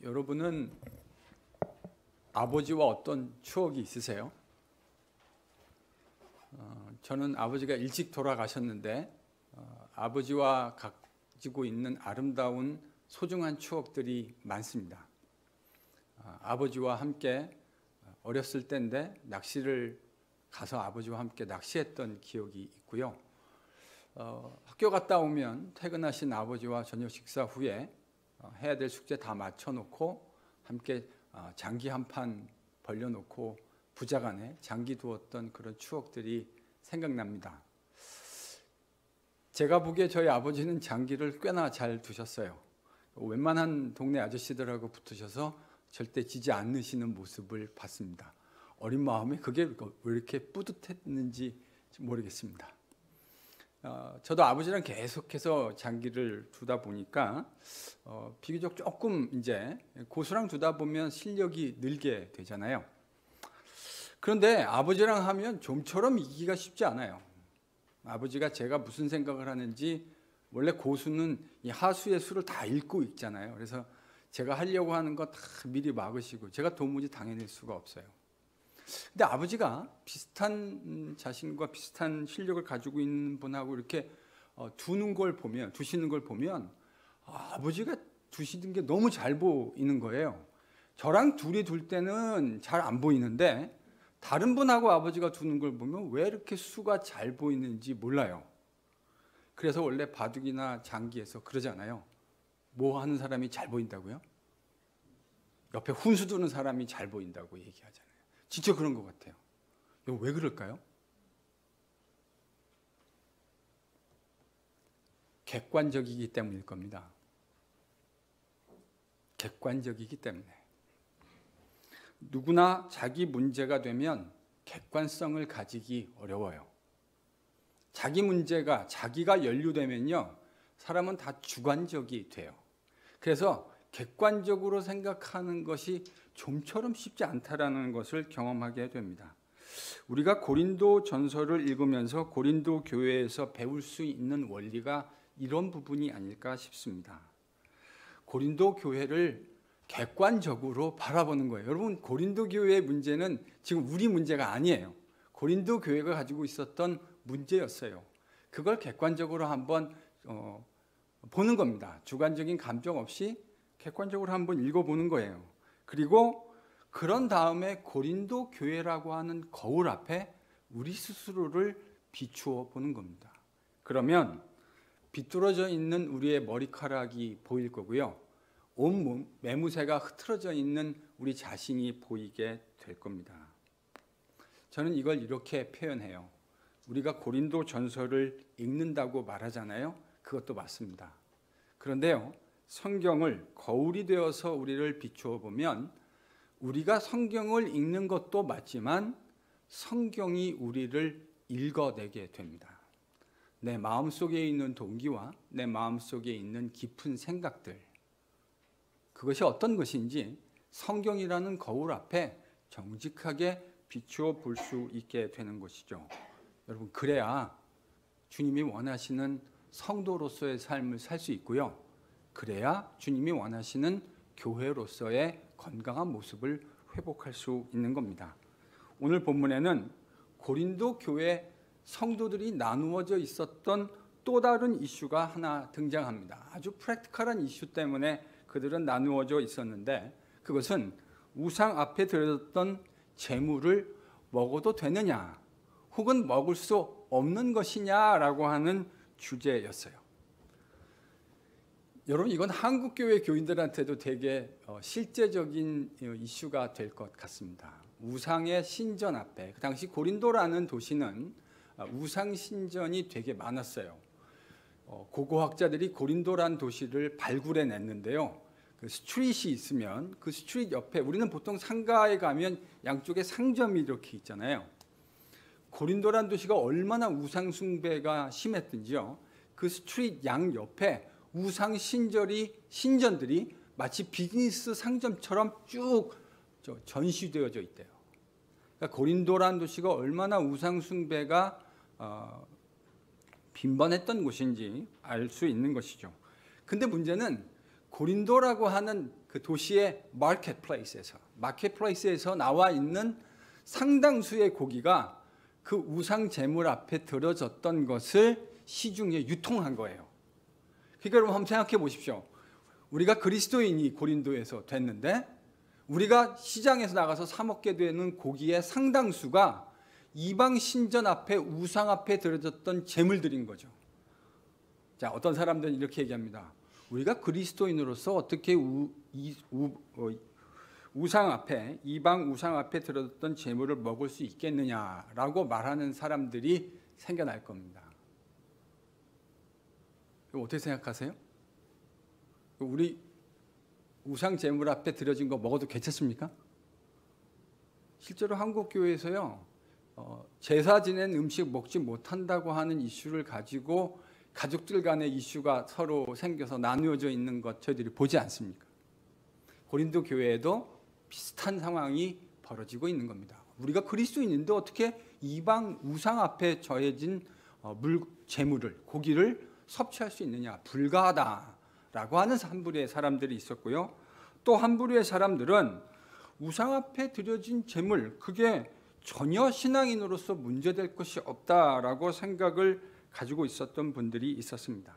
여러분은 아버지와 어떤 추억이 있으세요? 저는 아버지가 일찍 돌아가셨는데 아버지와 가지고 있는 아름다운 소중한 추억들이 많습니다. 아버지와 함께 어렸을 때인데 낚시를 가서 아버지와 함께 낚시했던 기억이 있고요. 학교 갔다 오면 퇴근하신 아버지와 저녁 식사 후에 해야 될 숙제 다 맞춰놓고 함께 장기 한 판 벌려놓고 부자간에 장기 두었던 그런 추억들이 생각납니다. 제가 보기에 저희 아버지는 장기를 꽤나 잘 두셨어요. 웬만한 동네 아저씨들하고 붙으셔서 절대 지지 않으시는 모습을 봤습니다. 어린 마음에 그게 왜 이렇게 뿌듯했는지 모르겠습니다. 저도 아버지랑 계속해서 장기를 두다 보니까 비교적 조금 이제 고수랑 두다 보면 실력이 늘게 되잖아요. 그런데 아버지랑 하면 좀처럼 이기기가 쉽지 않아요. 아버지가 제가 무슨 생각을 하는지, 원래 고수는 이 하수의 수를 다 읽고 있잖아요. 그래서 제가 하려고 하는 거 다 미리 막으시고 제가 도무지 당해낼 수가 없어요. 근데 아버지가 비슷한 자신과 비슷한 실력을 가지고 있는 분하고 이렇게 두시는 걸 보면 아버지가 두시는 게 너무 잘 보이는 거예요. 저랑 둘이 둘 때는 잘 안 보이는데 다른 분하고 아버지가 두는 걸 보면 왜 이렇게 수가 잘 보이는지 몰라요. 그래서 원래 바둑이나 장기에서 그러잖아요. 뭐 하는 사람이 잘 보인다고요? 옆에 훈수 두는 사람이 잘 보인다고 얘기하잖아요. 진짜 그런 것 같아요. 이거 왜 그럴까요? 객관적이기 때문일 겁니다. 객관적이기 때문에. 누구나 자기 문제가 되면 객관성을 가지기 어려워요. 자기 문제가, 자기가 연루되면요, 사람은 다 주관적이 돼요. 그래서 객관적으로 생각하는 것이 좀처럼 쉽지 않다라는 것을 경험하게 됩니다. 우리가 고린도 전서를 읽으면서 고린도 교회에서 배울 수 있는 원리가 이런 부분이 아닐까 싶습니다. 고린도 교회를 객관적으로 바라보는 거예요. 여러분, 고린도 교회의 문제는 지금 우리 문제가 아니에요. 고린도 교회가 가지고 있었던 문제였어요. 그걸 객관적으로 한번 보는 겁니다. 주관적인 감정 없이 객관적으로 한번 읽어보는 거예요. 그리고 그런 다음에 고린도 교회라고 하는 거울 앞에 우리 스스로를 비추어 보는 겁니다. 그러면 비뚤어져 있는 우리의 머리카락이 보일 거고요. 온몸 매무새가 흐트러져 있는 우리 자신이 보이게 될 겁니다. 저는 이걸 이렇게 표현해요. 우리가 고린도 전서를 읽는다고 말하잖아요. 그것도 맞습니다. 그런데요, 성경을 거울이 되어서 우리를 비추어 보면 우리가 성경을 읽는 것도 맞지만 성경이 우리를 읽어내게 됩니다. 내 마음속에 있는 동기와 내 마음속에 있는 깊은 생각들, 그것이 어떤 것인지 성경이라는 거울 앞에 정직하게 비추어 볼 수 있게 되는 것이죠. 여러분, 그래야 주님이 원하시는 성도로서의 삶을 살 수 있고요. 그래야 주님이 원하시는 교회로서의 건강한 모습을 회복할 수 있는 겁니다. 오늘 본문에는 고린도 교회 성도들이 나누어져 있었던 또 다른 이슈가 하나 등장합니다. 아주 프랙티컬한 이슈 때문에 그들은 나누어져 있었는데, 그것은 우상 앞에 드렸던 제물을 먹어도 되느냐, 혹은 먹을 수 없는 것이냐라고 하는 주제였어요. 여러분, 이건 한국교회 교인들한테도 되게 실제적인 이슈가 될 것 같습니다. 우상의 신전 앞에, 그 당시 고린도라는 도시는 우상 신전이 되게 많았어요. 고고학자들이 고린도라는 도시를 발굴해냈는데요. 그 스트릿이 있으면 그 스트릿 옆에, 우리는 보통 상가에 가면 양쪽에 상점이 이렇게 있잖아요. 고린도라는 도시가 얼마나 우상 숭배가 심했든지요, 그 스트릿 양 옆에 우상 신전들이 마치 비즈니스 상점처럼 쭉 전시되어져 있대요. 그러니까 고린도라는 도시가 얼마나 우상 숭배가 빈번했던 곳인지 알 수 있는 것이죠. 근데 문제는 고린도라고 하는 그 도시의 마켓플레이스에서 나와 있는 상당수의 고기가 그 우상 제물 앞에 들어졌던 것을 시중에 유통한 거예요. 그러니까 여러분 한번 생각해 보십시오. 우리가 그리스도인이 고린도에서 됐는데 우리가 시장에서 나가서 사 먹게 되는 고기의 상당수가 이방 신전 앞에 우상 앞에 들어졌던 제물들인 거죠. 자, 어떤 사람들은 이렇게 얘기합니다. 우리가 그리스도인으로서 어떻게 우상 앞에, 이방 우상 앞에 들어졌던 제물을 먹을 수 있겠느냐라고 말하는 사람들이 생겨날 겁니다. 어떻게 생각하세요? 우리 우상 제물 앞에 들어진 거 먹어도 괜찮습니까? 실제로 한국 교회에서요, 제사 지낸 음식 먹지 못한다고 하는 이슈를 가지고 가족들 간의 이슈가 서로 생겨서 나누어져 있는 것 저희들이 보지 않습니까? 고린도 교회에도 비슷한 상황이 벌어지고 있는 겁니다. 우리가 그리스도인인데 어떻게 이방 우상 앞에 저해진 재물을, 고기를 섭취할 수 있느냐? 불가하다라고 하는 한 부류의 사람들이 있었고요. 또 한 부류의 사람들은 우상 앞에 드려진 재물, 그게 전혀 신앙인으로서 문제될 것이 없다라고 생각을 가지고 있었던 분들이 있었습니다.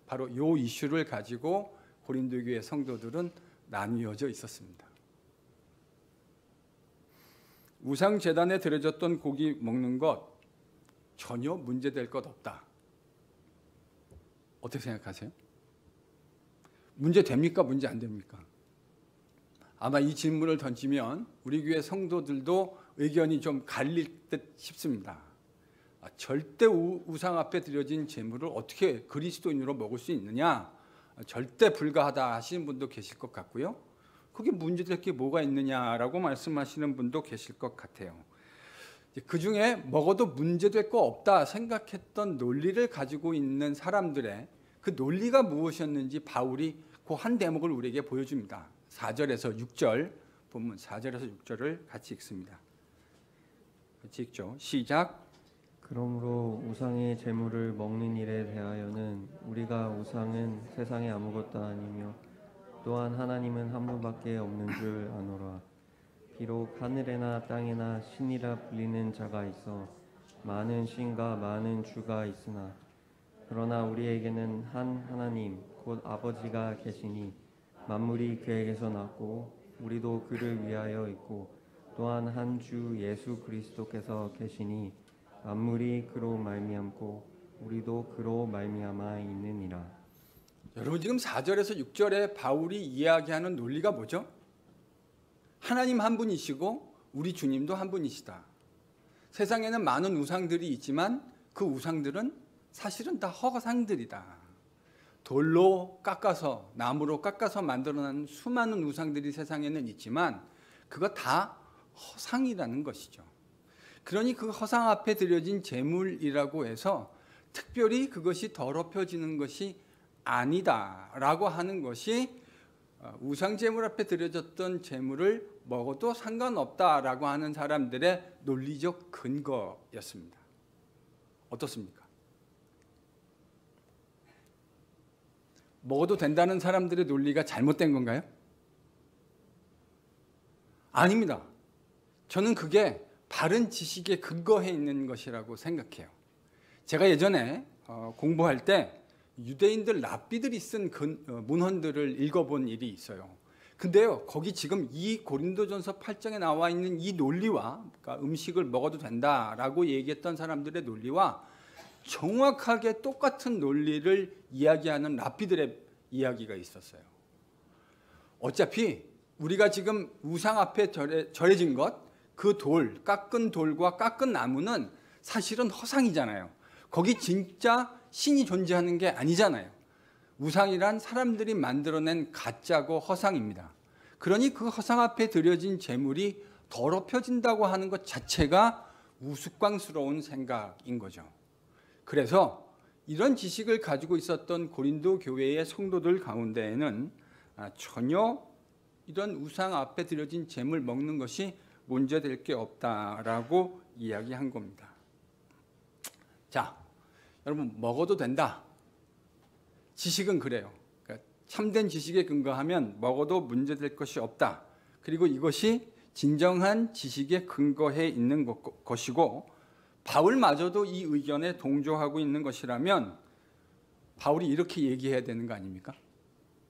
바로 이 이슈를 가지고 고린도 교회 성도들은 나뉘어져 있었습니다. 우상 제단에 드려졌던 고기 먹는 것 전혀 문제될 것 없다. 어떻게 생각하세요? 문제 됩니까? 문제 안 됩니까? 아마 이 질문을 던지면 우리 교회 성도들도 의견이 좀 갈릴 듯 싶습니다. 절대 우상 앞에 드려진 제물을 어떻게 그리스도인으로 먹을 수 있느냐? 절대 불가하다 하시는 분도 계실 것 같고요. 그게 문제될 게 뭐가 있느냐라고 말씀하시는 분도 계실 것 같아요. 그 중에 먹어도 문제될 거 없다 생각했던 논리를 가지고 있는 사람들의 그 논리가 무엇이었는지 바울이 그 한 대목을 우리에게 보여줍니다. 4절에서 6절, 본문 4절에서 6절을 같이 읽습니다. 같이 읽죠. 시작. 그러므로 우상의 제물을 먹는 일에 대하여는 우리가 우상은 세상에 아무것도 아니며 또한 하나님은 한 분밖에 없는 줄 아노라. 비록 하늘에나 땅에나 신이라 불리는 자가 있어 많은 신과 많은 주가 있으나 그러나 우리에게는 한 하나님 곧 아버지가 계시니 만물이 그에게서 났고 우리도 그를 위하여 있고 또한 한 주 예수 그리스도께서 계시니 만물이 그로 말미암고 우리도 그로 말미암아 있느니라. 여러분 지금 4절에서 6절에 바울이 이야기하는 논리가 뭐죠? 하나님 한 분이시고 우리 주님도 한 분이시다. 세상에는 많은 우상들이 있지만 그 우상들은 사실은 다 허상들이다. 돌로 깎아서, 나무로 깎아서 만들어낸 수많은 우상들이 세상에는 있지만 그거 다 허상이라는 것이죠. 그러니 그 허상 앞에 드려진 제물이라고 해서 특별히 그것이 더럽혀지는 것이 아니다라고 하는 것이 우상 제물 앞에 드려졌던 제물을 먹어도 상관없다라고 하는 사람들의 논리적 근거였습니다. 어떻습니까? 먹어도 된다는 사람들의 논리가 잘못된 건가요? 아닙니다. 저는 그게 바른 지식에 근거해 있는 것이라고 생각해요. 제가 예전에 공부할 때 유대인들 랍비들이 쓴 문헌들을 읽어본 일이 있어요. 근데요, 거기 지금 이 고린도전서 8장에 나와 있는 이 논리와, 그러니까 음식을 먹어도 된다라고 얘기했던 사람들의 논리와 정확하게 똑같은 논리를 이야기하는 랍비들의 이야기가 있었어요. 어차피 우리가 지금 우상 앞에 절해진 것, 그 돌, 깎은 돌과 깎은 나무는 사실은 허상이잖아요. 거기 진짜 신이 존재하는 게 아니잖아요. 우상이란 사람들이 만들어낸 가짜고 허상입니다. 그러니 그 허상 앞에 드려진 제물이 더럽혀진다고 하는 것 자체가 우스꽝스러운 생각인 거죠. 그래서 이런 지식을 가지고 있었던 고린도 교회의 성도들 가운데에는 전혀 이런 우상 앞에 드려진 제물 먹는 것이 문제될 게 없다라고 이야기한 겁니다. 자, 여러분 먹어도 된다. 지식은 그래요. 그러니까 참된 지식에 근거하면 먹어도 문제될 것이 없다. 그리고 이것이 진정한 지식에 근거해 있는 것이고 바울마저도 이 의견에 동조하고 있는 것이라면 바울이 이렇게 얘기해야 되는 거 아닙니까?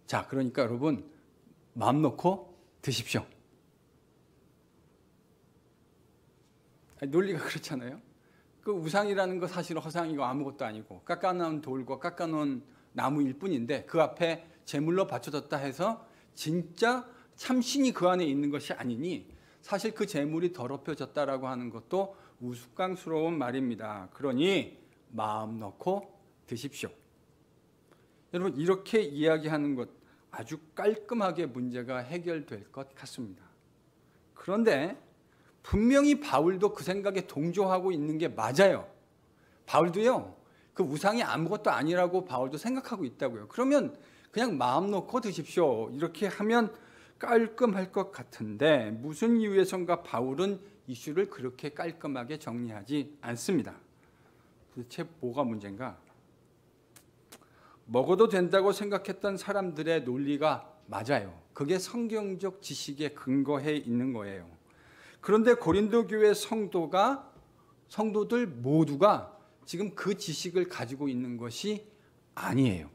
자, 그러니까 여러분 마음 놓고 드십시오. 논리가 그렇잖아요. 그 우상이라는 거 사실 허상이고 아무것도 아니고 깎아놓은 돌과 깎아놓은 나무일 뿐인데 그 앞에 제물로 바쳐졌다 해서 진짜 참신이 그 안에 있는 것이 아니니 사실 그 제물이 더럽혀졌다라고 하는 것도 우스꽝스러운 말입니다. 그러니 마음 놓고 드십시오. 여러분 이렇게 이야기하는 것 아주 깔끔하게 문제가 해결될 것 같습니다. 그런데 분명히 바울도 그 생각에 동조하고 있는 게 맞아요. 바울도요, 그 우상이 아무것도 아니라고 바울도 생각하고 있다고요. 그러면 그냥 마음 놓고 드십시오. 이렇게 하면 깔끔할 것 같은데 무슨 이유에선가 바울은 이슈를 그렇게 깔끔하게 정리하지 않습니다. 도대체 뭐가 문제인가? 먹어도 된다고 생각했던 사람들의 논리가 맞아요. 그게 성경적 지식에 근거해 있는 거예요. 그런데 고린도 교회 성도들 모두가 지금 그 지식을 가지고 있는 것이 아니에요.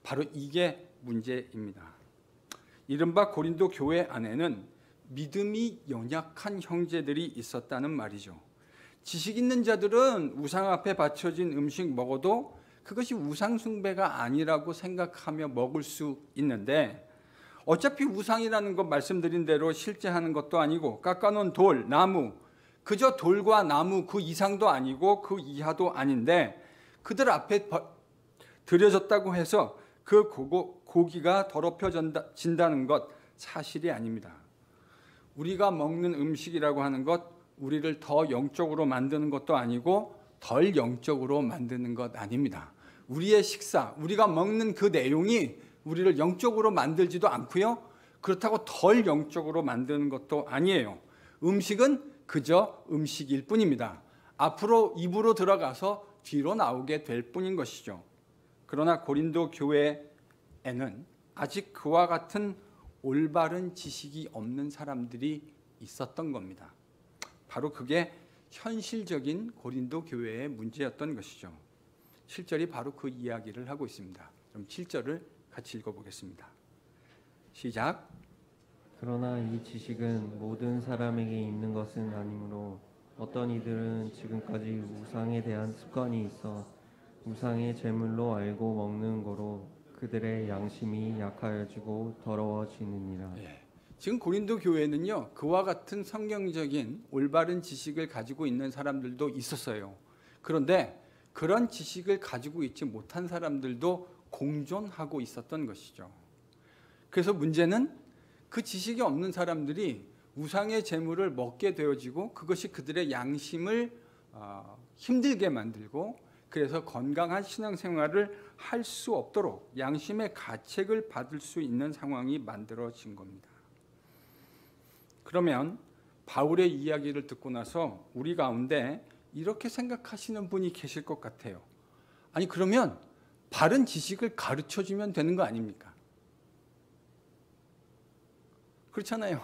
바로 이게 문제입니다. 이른바 고린도 교회 안에는 믿음이 연약한 형제들이 있었다는 말이죠. 지식 있는 자들은 우상 앞에 바쳐진 음식 먹어도 그것이 우상 숭배가 아니라고 생각하며 먹을 수 있는데 어차피 우상이라는 것 말씀드린 대로 실제 하는 것도 아니고 깎아놓은 돌, 나무, 그저 돌과 나무 그 이상도 아니고 그 이하도 아닌데 그들 앞에 들여졌다고 해서 그 고기가 더럽혀진다는 것 사실이 아닙니다. 우리가 먹는 음식이라고 하는 것 우리를 더 영적으로 만드는 것도 아니고 덜 영적으로 만드는 것 아닙니다. 우리의 식사, 우리가 먹는 그 내용이 우리를 영적으로 만들지도 않고요. 그렇다고 덜 영적으로 만드는 것도 아니에요. 음식은 그저 음식일 뿐입니다. 앞으로 입으로 들어가서 뒤로 나오게 될 뿐인 것이죠. 그러나 고린도 교회에는 아직 그와 같은 올바른 지식이 없는 사람들이 있었던 겁니다. 바로 그게 현실적인 고린도 교회의 문제였던 것이죠. 7절이 바로 그 이야기를 하고 있습니다. 그럼 7절을 같이 읽어보겠습니다. 시작. 그러나 이 지식은 모든 사람에게 있는 것은 아니므로 어떤 이들은 지금까지 우상에 대한 습관이 있어 우상의 제물로 알고 먹는 거로 그들의 양심이 약하여지고 더러워지느니라. 지금 고린도 교회는요, 그와 같은 성경적인 올바른 지식을 가지고 있는 사람들도 있었어요. 그런데 그런 지식을 가지고 있지 못한 사람들도 공존하고 있었던 것이죠. 그래서 문제는 그 지식이 없는 사람들이 우상의 제물을 먹게 되어지고 그것이 그들의 양심을 힘들게 만들고 그래서 건강한 신앙생활을 할 수 없도록 양심의 가책을 받을 수 있는 상황이 만들어진 겁니다. 그러면 바울의 이야기를 듣고 나서 우리 가운데 이렇게 생각하시는 분이 계실 것 같아요. 아니 그러면 바른 지식을 가르쳐주면 되는 거 아닙니까? 그렇잖아요.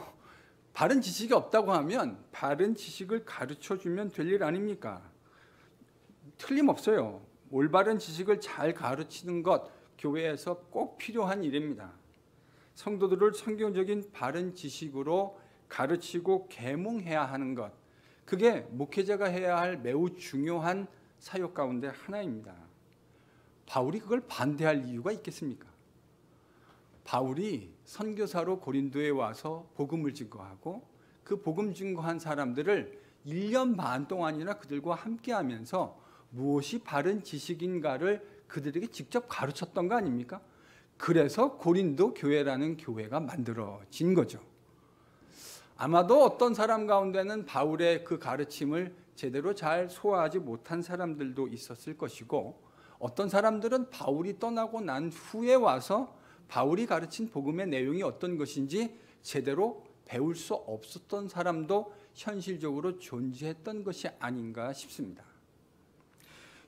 바른 지식이 없다고 하면 바른 지식을 가르쳐주면 될 일 아닙니까? 틀림없어요. 올바른 지식을 잘 가르치는 것 교회에서 꼭 필요한 일입니다. 성도들을 성경적인 바른 지식으로 가르치고 계몽해야 하는 것, 그게 목회자가 해야 할 매우 중요한 사역 가운데 하나입니다. 바울이 그걸 반대할 이유가 있겠습니까? 바울이 선교사로 고린도에 와서 복음을 증거하고 그 복음 증거한 사람들을 1년 반 동안이나 그들과 함께하면서 무엇이 바른 지식인가를 그들에게 직접 가르쳤던 거 아닙니까? 그래서 고린도 교회라는 교회가 만들어진 거죠. 아마도 어떤 사람 가운데는 바울의 그 가르침을 제대로 잘 소화하지 못한 사람들도 있었을 것이고 어떤 사람들은 바울이 떠나고 난 후에 와서 바울이 가르친 복음의 내용이 어떤 것인지 제대로 배울 수 없었던 사람도 현실적으로 존재했던 것이 아닌가 싶습니다.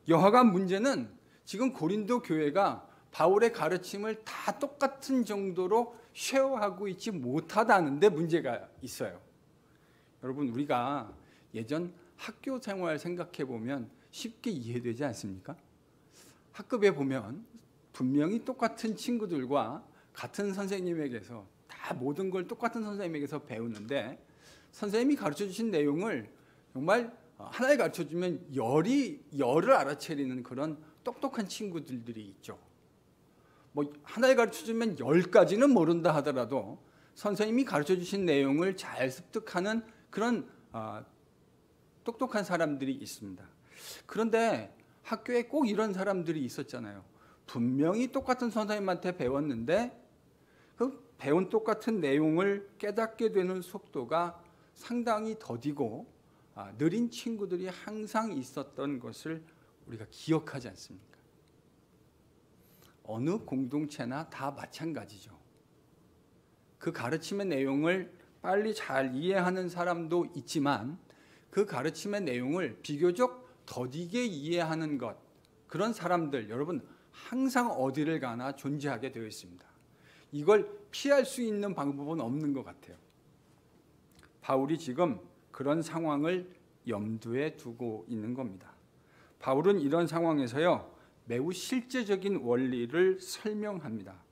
여하간 문제는 지금 고린도 교회가 바울의 가르침을 다 똑같은 정도로 쉐어하고 있지 못하다는 데 문제가 있어요. 여러분, 우리가 예전 학교 생활 생각해 보면 쉽게 이해되지 않습니까? 학급에 보면 분명히 똑같은 친구들과 같은 선생님에게서 다 모든 걸 똑같은 선생님에게서 배우는데, 선생님이 가르쳐 주신 내용을 정말 하나에 가르쳐 주면 열을 알아차리는 그런 똑똑한 친구들이 있죠. 뭐 하나에 가르쳐 주면 10가지는 모른다 하더라도 선생님이 가르쳐 주신 내용을 잘 습득하는 그런 똑똑한 사람들이 있습니다. 그런데 학교에 꼭 이런 사람들이 있었잖아요. 분명히 똑같은 선생님한테 배웠는데 그 배운 똑같은 내용을 깨닫게 되는 속도가 상당히 더디고 느린 친구들이 항상 있었던 것을 우리가 기억하지 않습니까? 어느 공동체나 다 마찬가지죠. 그 가르침의 내용을 빨리 잘 이해하는 사람도 있지만 그 가르침의 내용을 비교적 더디게 이해하는 것, 그런 사람들 여러분 항상 어디를 가나 존재하게 되어 있습니다. 이걸 피할 수 있는 방법은 없는 것 같아요. 바울이 지금 그런 상황을 염두에 두고 있는 겁니다. 바울은 이런 상황에서요, 매우 실제적인 원리를 설명합니다.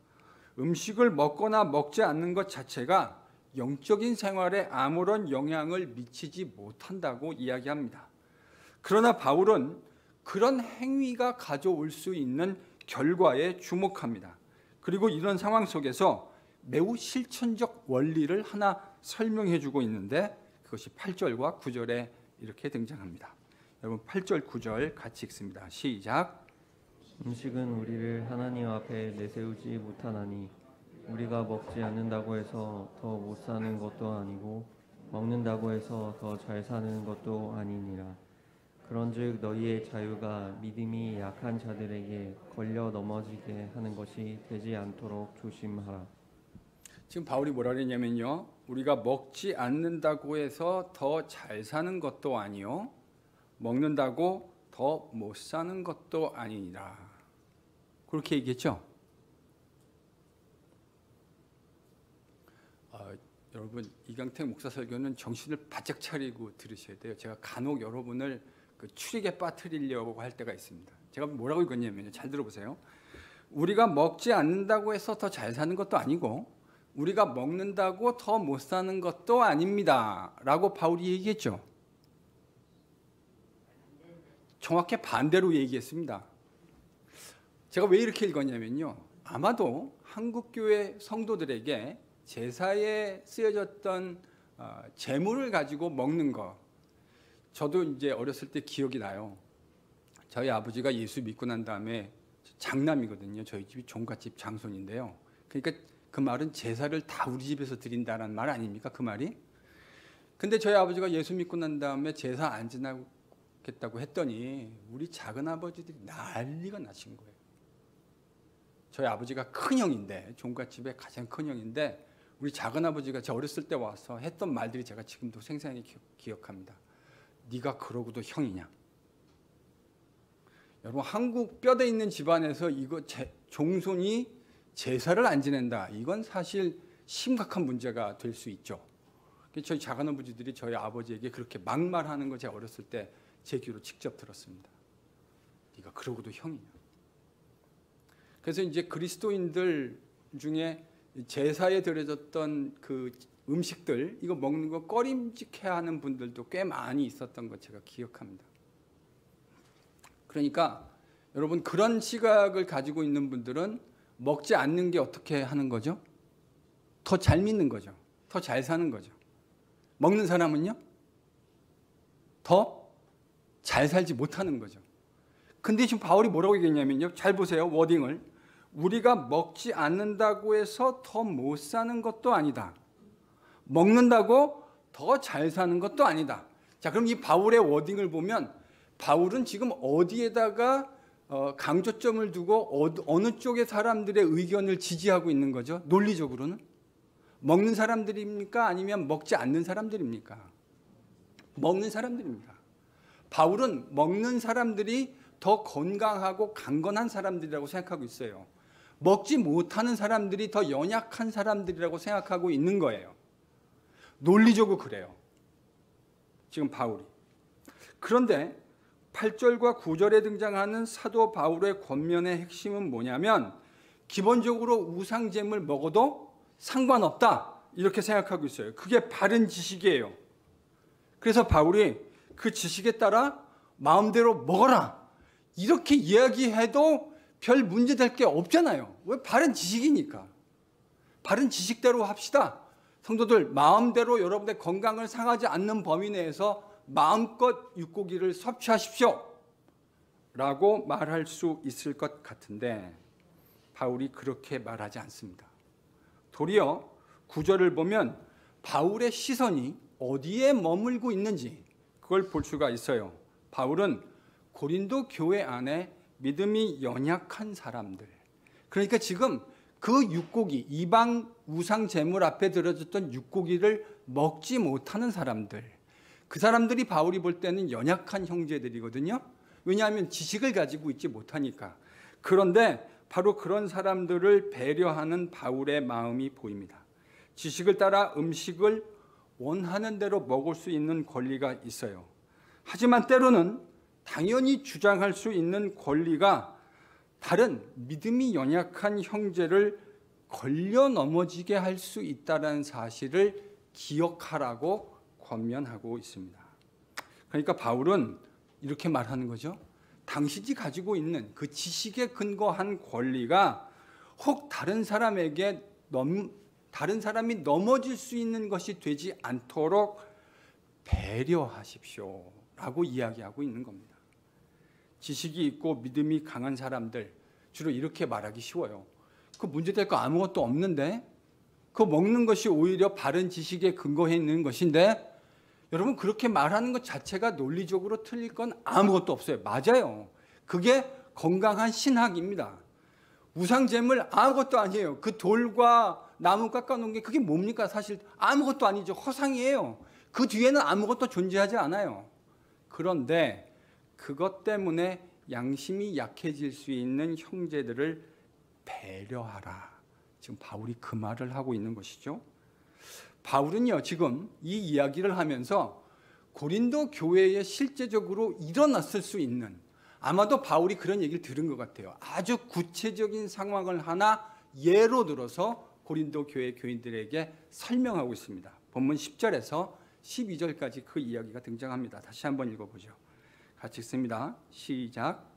음식을 먹거나 먹지 않는 것 자체가 영적인 생활에 아무런 영향을 미치지 못한다고 이야기합니다. 그러나 바울은 그런 행위가 가져올 수 있는 결과에 주목합니다. 그리고 이런 상황 속에서 매우 실천적 원리를 하나 설명해 주고 있는데 그것이 8절과 9절에 이렇게 등장합니다. 여러분 8절 9절 같이 읽습니다. 시작. 음식은 우리를 하나님 앞에 내세우지 못하나니 우리가 먹지 않는다고 해서 더 못 사는 것도 아니고 먹는다고 해서 더 잘 사는 것도 아니니라. 그런즉 너희의 자유가 믿음이 약한 자들에게 걸려 넘어지게 하는 것이 되지 않도록 조심하라. 지금 바울이 뭐라 그랬냐면요, 우리가 먹지 않는다고 해서 더 잘 사는 것도 아니요 먹는다고 더 못 사는 것도 아니니라. 그렇게 얘기했죠. 여러분, 이강택 목사 설교는 정신을 바짝 차리고 들으셔야 돼요. 제가 간혹 여러분을 그 추리에 빠뜨리려고 할 때가 있습니다. 제가 뭐라고 읽었냐면요, 잘 들어보세요. 우리가 먹지 않는다고 해서 더 잘 사는 것도 아니고 우리가 먹는다고 더 못 사는 것도 아닙니다 라고 바울이 얘기했죠. 정확히 반대로 얘기했습니다. 제가 왜 이렇게 읽었냐면요, 아마도 한국교회 성도들에게 제사에 쓰여졌던 제물을 가지고 먹는 거, 저도 이제 어렸을 때 기억이 나요. 저희 아버지가 예수 믿고 난 다음에 장남이거든요. 저희 집이 종갓집 장손인데요. 그러니까 그 말은 제사를 다 우리 집에서 드린다는 말 아닙니까? 그 말이. 근데 저희 아버지가 예수 믿고 난 다음에 제사 안 지나겠다고 했더니 우리 작은 아버지들이 난리가 나신 거예요. 저희 아버지가 큰형인데, 종갓집의 가장 큰형인데 우리 작은 아버지가 제 어렸을 때 와서 했던 말들이 제가 지금도 생생히 기억합니다. 네가 그러고도 형이냐? 여러분, 한국 뼈대 있는 집안에서 이거 종손이 제사를 안 지낸다, 이건 사실 심각한 문제가 될 수 있죠. 저희 작은 아버지들이 저희 아버지에게 그렇게 막말하는 거 제가 어렸을 때 제 귀로 직접 들었습니다. 네가 그러고도 형이냐? 그래서 이제 그리스도인들 중에 제사에 드려졌던 그 음식들, 이거 먹는 거 꺼림직해하는 분들도 꽤 많이 있었던 거 제가 기억합니다. 그러니까 여러분, 그런 시각을 가지고 있는 분들은 먹지 않는 게 어떻게 하는 거죠? 더 잘 믿는 거죠. 더 잘 사는 거죠. 먹는 사람은요? 더 잘 살지 못하는 거죠. 근데 지금 바울이 뭐라고 얘기했냐면요, 잘 보세요, 워딩을. 우리가 먹지 않는다고 해서 더 못 사는 것도 아니다. 먹는다고 더 잘 사는 것도 아니다. 자, 그럼 이 바울의 워딩을 보면 바울은 지금 어디에다가 강조점을 두고 어느 쪽의 사람들의 의견을 지지하고 있는 거죠? 논리적으로는 먹는 사람들입니까? 아니면 먹지 않는 사람들입니까? 먹는 사람들입니다. 바울은 먹는 사람들이 더 건강하고 강건한 사람들이라고 생각하고 있어요. 먹지 못하는 사람들이 더 연약한 사람들이라고 생각하고 있는 거예요. 논리적으로 그래요. 지금 바울이. 그런데 8절과 9절에 등장하는 사도 바울의 권면의 핵심은 뭐냐면 기본적으로 우상제물 먹어도 상관없다 이렇게 생각하고 있어요. 그게 바른 지식이에요. 그래서 바울이 그 지식에 따라 마음대로 먹어라 이렇게 이야기해도 별 문제될 게 없잖아요. 왜? 바른 지식이니까. 바른 지식대로 합시다. 성도들 마음대로 여러분의 건강을 상하지 않는 범위 내에서 마음껏 육고기를 섭취하십시오 라고 말할 수 있을 것 같은데 바울이 그렇게 말하지 않습니다. 도리어 9절을 보면 바울의 시선이 어디에 머물고 있는지 그걸 볼 수가 있어요. 바울은 고린도 교회 안에 믿음이 연약한 사람들, 그러니까 지금 그 육고기, 이방 우상 제물 앞에 들어졌던 육고기를 먹지 못하는 사람들, 그 사람들이 바울이 볼 때는 연약한 형제들이거든요. 왜냐하면 지식을 가지고 있지 못하니까. 그런데 바로 그런 사람들을 배려하는 바울의 마음이 보입니다. 지식을 따라 음식을 원하는 대로 먹을 수 있는 권리가 있어요. 하지만 때로는 당연히 주장할 수 있는 권리가 다른 믿음이 연약한 형제를 걸려 넘어지게 할 수 있다는 사실을 기억하라고 권면하고 있습니다. 그러니까 바울은 이렇게 말하는 거죠. 당신이 가지고 있는 그 지식에 근거한 권리가 혹 다른 사람이 넘어질 수 있는 것이 되지 않도록 배려하십시오 라고 이야기하고 있는 겁니다. 지식이 있고 믿음이 강한 사람들 주로 이렇게 말하기 쉬워요. 그 문제될 거 아무것도 없는데 그 먹는 것이 오히려 바른 지식에 근거해 있는 것인데 여러분 그렇게 말하는 것 자체가 논리적으로 틀릴 건 아무것도 없어요. 맞아요. 그게 건강한 신학입니다. 우상제물 아무것도 아니에요. 그 돌과 나무 깎아놓은 게 그게 뭡니까? 사실 아무것도 아니죠. 허상이에요. 그 뒤에는 아무것도 존재하지 않아요. 그런데 그것 때문에 양심이 약해질 수 있는 형제들을 배려하라. 지금 바울이 그 말을 하고 있는 것이죠. 바울은요, 지금 이 이야기를 하면서 고린도 교회에 실제적으로 일어났을 수 있는, 아마도 바울이 그런 얘기를 들은 것 같아요. 아주 구체적인 상황을 하나 예로 들어서 고린도 교회 교인들에게 설명하고 있습니다. 본문 10절에서 12절까지 그 이야기가 등장합니다. 다시 한번 읽어보죠. 같이 읽습니다. 시작.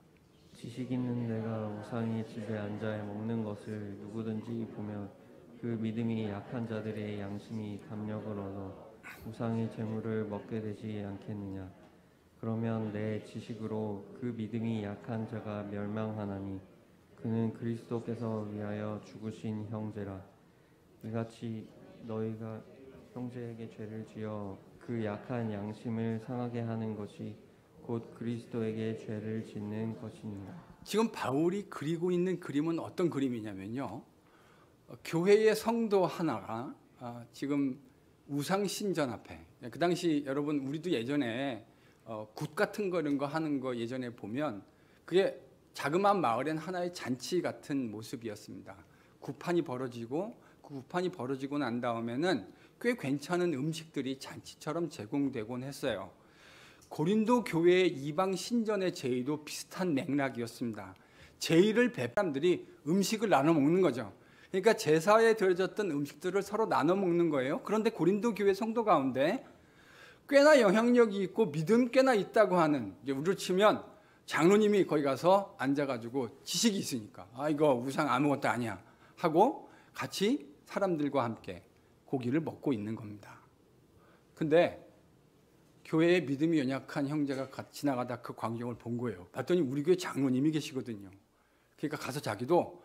지식 있는 내가 우상의 집에 앉아 먹는 것을 누구든지 보면 그 믿음이 약한 자들의 양심이 담력을 얻어 우상의 재물을 먹게 되지 않겠느냐. 그러면 내 지식으로 그 믿음이 약한 자가 멸망하나니 그는 그리스도께서 위하여 죽으신 형제라. 이같이 너희가 형제에게 죄를 지어 그 약한 양심을 상하게 하는 것이 곧 그리스도에게 죄를 짓는 것이니라. 지금 바울이 그리고 있는 그림은 어떤 그림이냐면요, 교회의 성도 하나가 지금 우상 신전 앞에, 그 당시 여러분 우리도 예전에 굿 같은 거 이런 거 하는 거 예전에 보면 그게 자그마한 마을엔 하나의 잔치 같은 모습이었습니다. 굿판이 벌어지고 그 굿판이 벌어지고 난 다음에는 꽤 괜찮은 음식들이 잔치처럼 제공되곤 했어요. 고린도 교회의 이방 신전의 제의도 비슷한 맥락이었습니다. 제의를 베푼 사람들이 음식을 나눠 먹는 거죠. 그러니까 제사에 들어졌던 음식들을 서로 나눠 먹는 거예요. 그런데 고린도 교회 성도 가운데 꽤나 영향력이 있고 믿음 꽤나 있다고 하는, 우리로 치면 장로님이 거기 가서 앉아가지고 지식이 있으니까 이거 우상 아무것도 아니야 하고 같이 사람들과 함께 고기를 먹고 있는 겁니다. 근데 교회에 믿음이 연약한 형제가 지나가다 그 광경을 본 거예요. 봤더니 우리 교회 장로님이 계시거든요. 그러니까 가서 자기도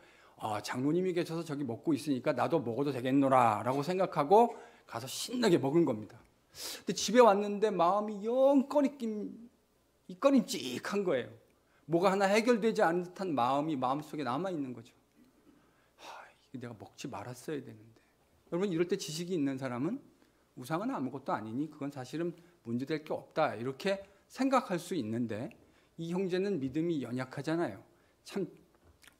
장로님이 계셔서 저기 먹고 있으니까 나도 먹어도 되겠노라 라고 생각하고 가서 신나게 먹은 겁니다. 근데 집에 왔는데 마음이 영 꺼림칙한 거예요. 뭐가 하나 해결되지 않은 듯한 마음이 마음속에 남아있는 거죠. 이거 내가 먹지 말았어야 되는데. 여러분 이럴 때 지식이 있는 사람은 우상은 아무것도 아니니 그건 사실은 문제될 게 없다 이렇게 생각할 수 있는데 이 형제는 믿음이 연약하잖아요. 참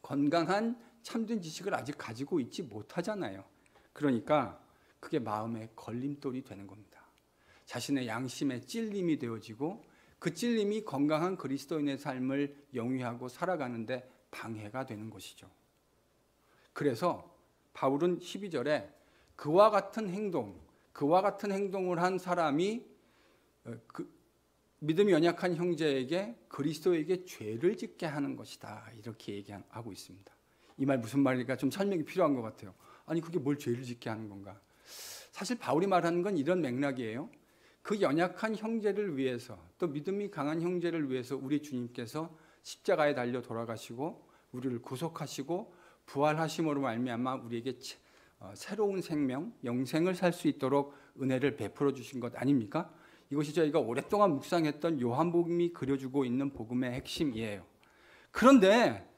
건강한 참된 지식을 아직 가지고 있지 못하잖아요. 그러니까 그게 마음의 걸림돌이 되는 겁니다. 자신의 양심의 찔림이 되어지고 그 찔림이 건강한 그리스도인의 삶을 영위하고 살아가는데 방해가 되는 것이죠. 그래서 바울은 12절에 그와 같은 행동을 한 사람이 믿음이 연약한 형제에게 그리스도에게 죄를 짓게 하는 것이다. 이렇게 얘기하고 있습니다. 이 말 무슨 말일까 좀 설명이 필요한 것 같아요. 아니 그게 뭘 죄를 짓게 하는 건가? 사실 바울이 말하는 건 이런 맥락이에요. 그 연약한 형제를 위해서 또 믿음이 강한 형제를 위해서 우리 주님께서 십자가에 달려 돌아가시고 우리를 구속하시고 부활하심으로 말미암아 우리에게 새로운 생명, 영생을 살 수 있도록 은혜를 베풀어 주신 것 아닙니까? 이것이 저희가 오랫동안 묵상했던 요한복음이 그려주고 있는 복음의 핵심이에요. 그런데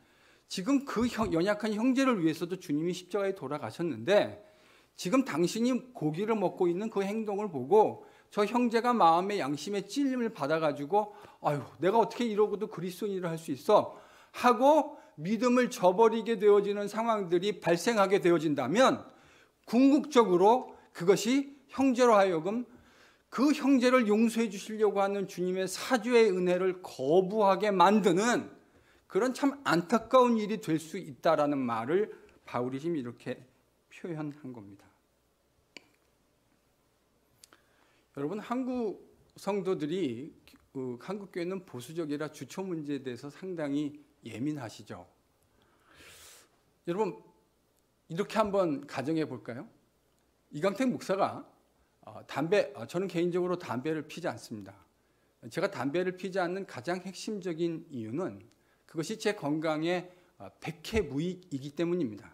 지금 그 연약한 형제를 위해서도 주님이 십자가에 돌아가셨는데 지금 당신이 고기를 먹고 있는 그 행동을 보고 저 형제가 마음의 양심의 찔림을 받아가지고 아유 내가 어떻게 이러고도 그리스도인이라 할 수 있어 하고 믿음을 저버리게 되어지는 상황들이 발생하게 되어진다면 궁극적으로 그것이 형제로 하여금 그 형제를 용서해 주시려고 하는 주님의 사죄의 은혜를 거부하게 만드는 그런 참 안타까운 일이 될 수 있다라는 말을 바울이 지금 이렇게 표현한 겁니다. 여러분 한국 성도들이 한국 교회는 보수적이라 주초 문제에 대해서 상당히 예민하시죠. 여러분 이렇게 한번 가정해 볼까요? 이강택 목사가 저는 개인적으로 담배를 피지 않습니다. 제가 담배를 피지 않는 가장 핵심적인 이유는 그것이 제 건강에 백해무익이기 때문입니다.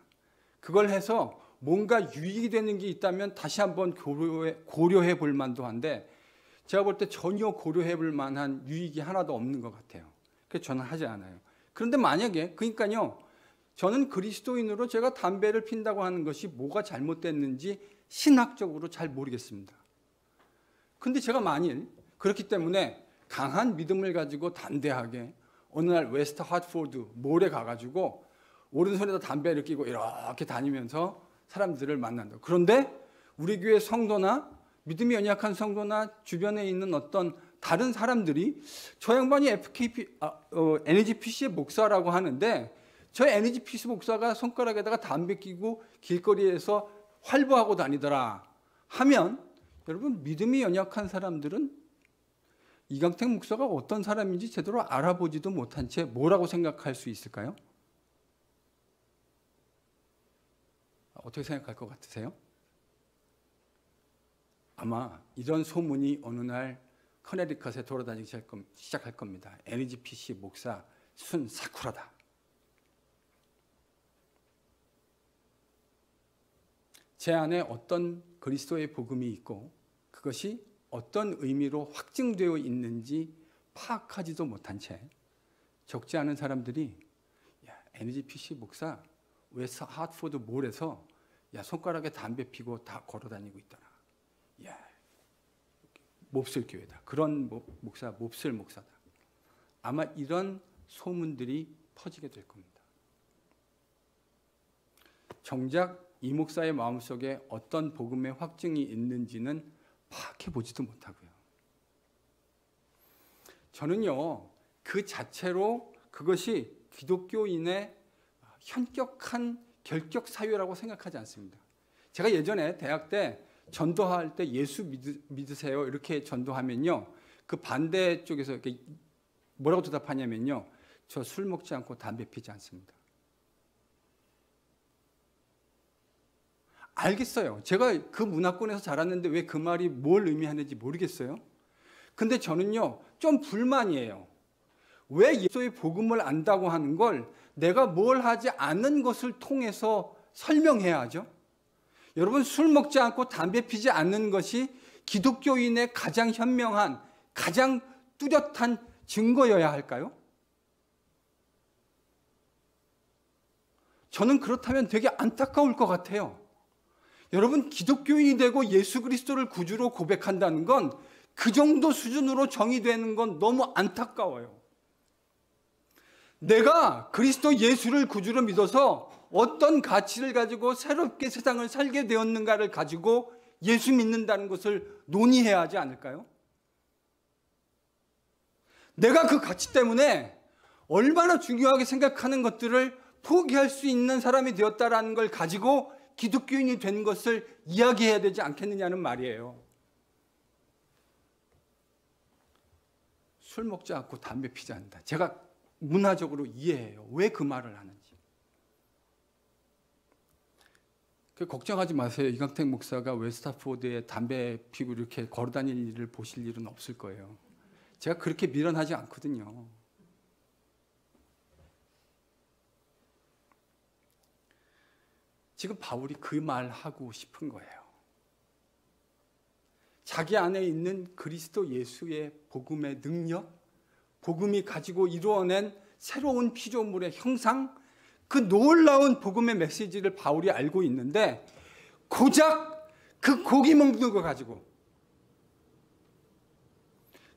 그걸 해서 뭔가 유익이 되는 게 있다면 다시 한번 고려해 볼 만도 한데 제가 볼 때 전혀 고려해 볼 만한 유익이 하나도 없는 것 같아요. 그래서 저는 하지 않아요. 그런데 만약에 그러니까요. 저는 그리스도인으로 제가 담배를 핀다고 하는 것이 뭐가 잘못됐는지 신학적으로 잘 모르겠습니다. 근데 제가 만일 그렇기 때문에 강한 믿음을 가지고 담대하게 어느 날 웨스트 하트포드 몰에 가가지고 오른손에다 담배를 끼고 이렇게 다니면서 사람들을 만난다. 그런데 우리 교회 성도나 믿음이 연약한 성도나 주변에 있는 어떤 다른 사람들이 저 양반이 NGPC의 목사라고 하는데 저 NGPC 목사가 손가락에다가 담배 끼고 길거리에서 활보하고 다니더라 하면 여러분 믿음이 연약한 사람들은 이강택 목사가 어떤 사람인지 제대로 알아보지도 못한 채 뭐라고 생각할 수 있을까요? 어떻게 생각할 것 같으세요? 아마 이런 소문이 어느 날 커네리컷에 돌아다니기 시작할 겁니다. NGPC 목사 순 사쿠라다. 제 안에 어떤 그리스도의 복음이 있고 그것이 어떤 의미로 확증되어 있는지 파악하지도 못한 채 적지 않은 사람들이 NGPC 목사 웨스트 하트포드 몰에서 손가락에 담배 피고 다 걸어다니고 있더라. 몹쓸 교회다. 그런 목사 몹쓸 목사다. 아마 이런 소문들이 퍼지게 될 겁니다. 정작 이 목사의 마음속에 어떤 복음의 확증이 있는지는 파악해 보지도 못하고요. 저는요, 그 자체로 그것이 기독교인의 현격한 결격 사유라고 생각하지 않습니다. 제가 예전에 대학 때 전도할 때 예수 믿으세요 이렇게 전도하면요, 그 반대 쪽에서 이렇게 뭐라고 대답하냐면요, 저 술 먹지 않고 담배 피지 않습니다. 알겠어요. 제가 그 문화권에서 자랐는데 왜 그 말이 뭘 의미하는지 모르겠어요. 근데 저는요, 좀 불만이에요. 왜 예수의 복음을 안다고 하는 걸 내가 뭘 하지 않는 것을 통해서 설명해야 하죠? 여러분, 술 먹지 않고 담배 피지 않는 것이 기독교인의 가장 현명한, 가장 뚜렷한 증거여야 할까요? 저는 그렇다면 되게 안타까울 것 같아요. 여러분, 기독교인이 되고 예수 그리스도를 구주로 고백한다는 건 그 정도 수준으로 정의되는 건 너무 안타까워요. 내가 그리스도 예수를 구주로 믿어서 어떤 가치를 가지고 새롭게 세상을 살게 되었는가를 가지고 예수 믿는다는 것을 논의해야 하지 않을까요? 내가 그 가치 때문에 얼마나 중요하게 생각하는 것들을 포기할 수 있는 사람이 되었다라는 걸 가지고 기독교인이 된 것을 이야기해야 되지 않겠느냐는 말이에요. 술 먹지 않고 담배 피지 않는다. 제가 문화적으로 이해해요. 왜 그 말을 하는지. 걱정하지 마세요. 이강택 목사가 웨스타포드에 담배 피고 이렇게 걸어다닐 일을 보실 일은 없을 거예요. 제가 그렇게 미련하지 않거든요. 지금 바울이 그 말 하고 싶은 거예요. 자기 안에 있는 그리스도 예수의 복음의 능력, 복음이 가지고 이루어낸 새로운 피조물의 형상, 그 놀라운 복음의 메시지를 바울이 알고 있는데 고작 그 고기 먹는 거 가지고,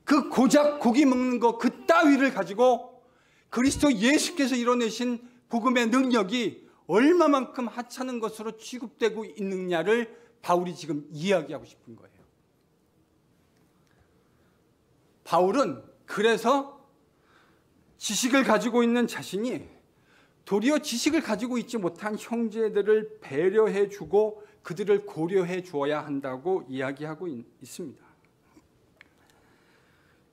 그 고작 고기 먹는 거 그 따위를 가지고 그리스도 예수께서 이뤄내신 복음의 능력이 얼마만큼 하찮은 것으로 취급되고 있느냐를 바울이 지금 이야기하고 싶은 거예요. 바울은 그래서 지식을 가지고 있는 자신이 도리어 지식을 가지고 있지 못한 형제들을 배려해 주고 그들을 고려해 주어야 한다고 이야기하고 있습니다.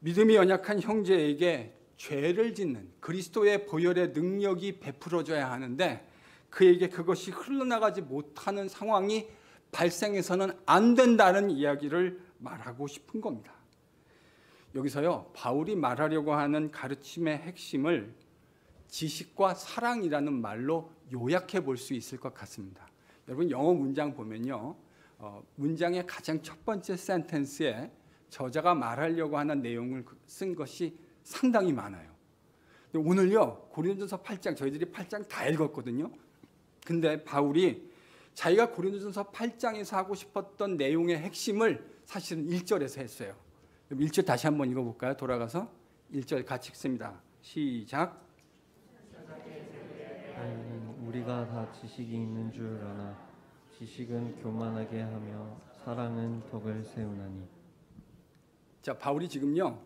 믿음이 연약한 형제에게 죄를 짓는 그리스도의 보혈의 능력이 베풀어져야 하는데 그에게 그것이 흘러나가지 못하는 상황이 발생해서는 안 된다는 이야기를 말하고 싶은 겁니다. 여기서요, 바울이 말하려고 하는 가르침의 핵심을 지식과 사랑이라는 말로 요약해 볼 수 있을 것 같습니다. 여러분 영어 문장 보면요, 문장의 가장 첫 번째 센텐스에 저자가 말하려고 하는 내용을 쓴 것이 상당히 많아요. 근데 오늘요, 고린도전서 8장, 저희들이 8장 다 읽었거든요. 근데 바울이 자기가 고린도전서 8장에서 하고 싶었던 내용의 핵심을 사실은 1절에서 했어요. 1절 다시 한번 읽어볼까요? 돌아가서 1절 같이 읽습니다. 시작. 우리가 다 지식이 있는 줄 아나 지식은 교만하게 하며 사랑은 덕을 세우나니. 자, 바울이 지금요,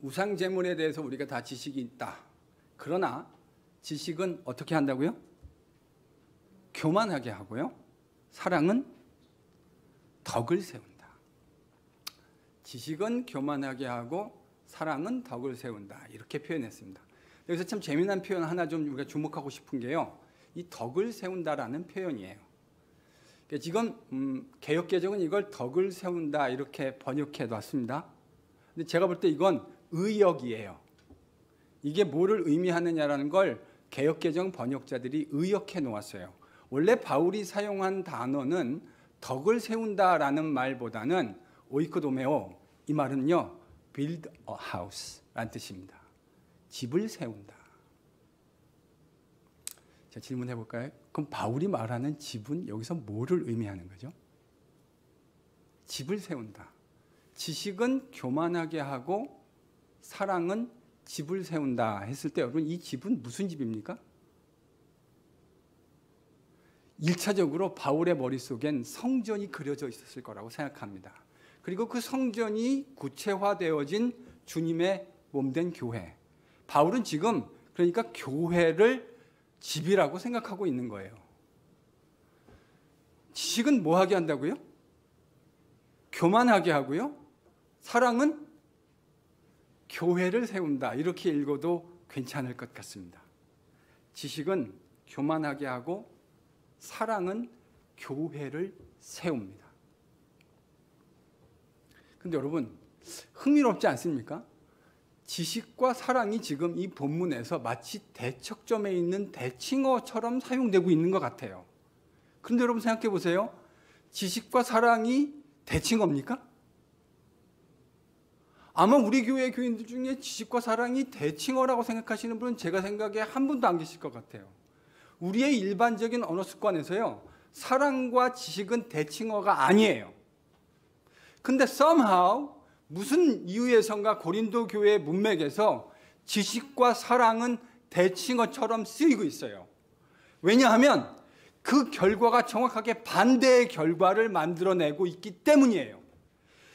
우상 제물에 대해서 우리가 다 지식이 있다. 그러나 지식은 어떻게 한다고요? 교만하게 하고요. 사랑은 덕을 세운다. 지식은 교만하게 하고 사랑은 덕을 세운다. 이렇게 표현했습니다. 여기서 참 재미난 표현 하나 좀 우리가 주목하고 싶은 게요, 이 덕을 세운다라는 표현이에요. 지금 개역개정은 이걸 덕을 세운다 이렇게 번역해 놨습니다. 근데 제가 볼 때 이건 의역이에요. 이게 뭐를 의미하느냐라는 걸 개역개정 번역자들이 의역해 놓았어요. 원래 바울이 사용한 단어는 덕을 세운다라는 말보다는 오이코도메오, 이 말은요, build a house라는 뜻입니다. 집을 세운다. 자, 질문해 볼까요? 그럼 바울이 말하는 집은 여기서 뭐를 의미하는 거죠? 집을 세운다. 지식은 교만하게 하고 사랑은 집을 세운다 했을 때 여러분 이 집은 무슨 집입니까? 1차적으로 바울의 머릿속엔 성전이 그려져 있었을 거라고 생각합니다. 그리고 그 성전이 구체화되어진 주님의 몸된 교회. 바울은 지금 그러니까 교회를 집이라고 생각하고 있는 거예요. 지식은 뭐 하게 한다고요? 교만하게 하고요. 사랑은 교회를 세운다. 이렇게 읽어도 괜찮을 것 같습니다. 지식은 교만하게 하고 사랑은 교회를 세웁니다. 근데 여러분 흥미롭지 않습니까? 지식과 사랑이 지금 이 본문에서 마치 대척점에 있는 대칭어처럼 사용되고 있는 것 같아요. 그런데 여러분 생각해 보세요. 지식과 사랑이 대칭어입니까? 아마 우리 교회 교인들 중에 지식과 사랑이 대칭어라고 생각하시는 분은 제가 생각에 한 분도 안 계실 것 같아요. 우리의 일반적인 언어 습관에서요, 사랑과 지식은 대칭어가 아니에요. 근데 somehow 무슨 이유에선가 고린도 교회의 문맥에서 지식과 사랑은 대칭어처럼 쓰이고 있어요. 왜냐하면 그 결과가 정확하게 반대의 결과를 만들어내고 있기 때문이에요.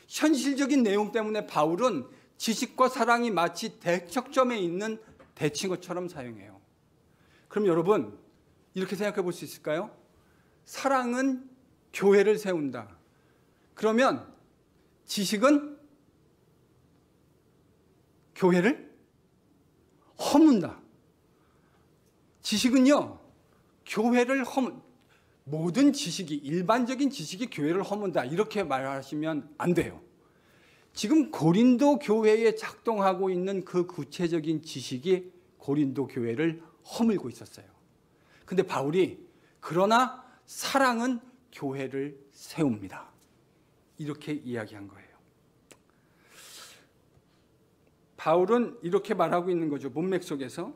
현실적인 내용 때문에 바울은 지식과 사랑이 마치 대척점에 있는 대칭어처럼 사용해요. 그럼 여러분, 이렇게 생각해 볼 수 있을까요? 사랑은 교회를 세운다. 그러면 지식은 교회를 허문다. 지식은요, 교회를 모든 지식이, 일반적인 지식이 교회를 허문다. 이렇게 말하시면 안 돼요. 지금 고린도 교회에 작동하고 있는 그 구체적인 지식이 고린도 교회를 허물고 있었어요. 근데 바울이 그러나 사랑은 교회를 세웁니다. 이렇게 이야기한 거예요. 바울은 이렇게 말하고 있는 거죠. 문맥 속에서.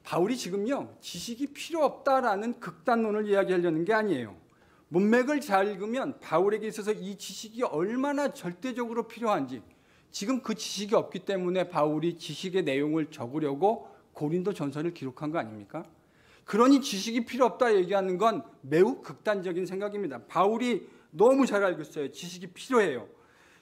바울이 지금요, 지식이 필요 없다라는 극단론을 이야기하려는 게 아니에요. 문맥을 잘 읽으면 바울에게 있어서 이 지식이 얼마나 절대적으로 필요한지, 지금 그 지식이 없기 때문에 바울이 지식의 내용을 적으려고 고린도 전서를 기록한 거 아닙니까? 그러니 지식이 필요 없다 얘기하는 건 매우 극단적인 생각입니다. 바울이 너무 잘 알고 있어요. 지식이 필요해요.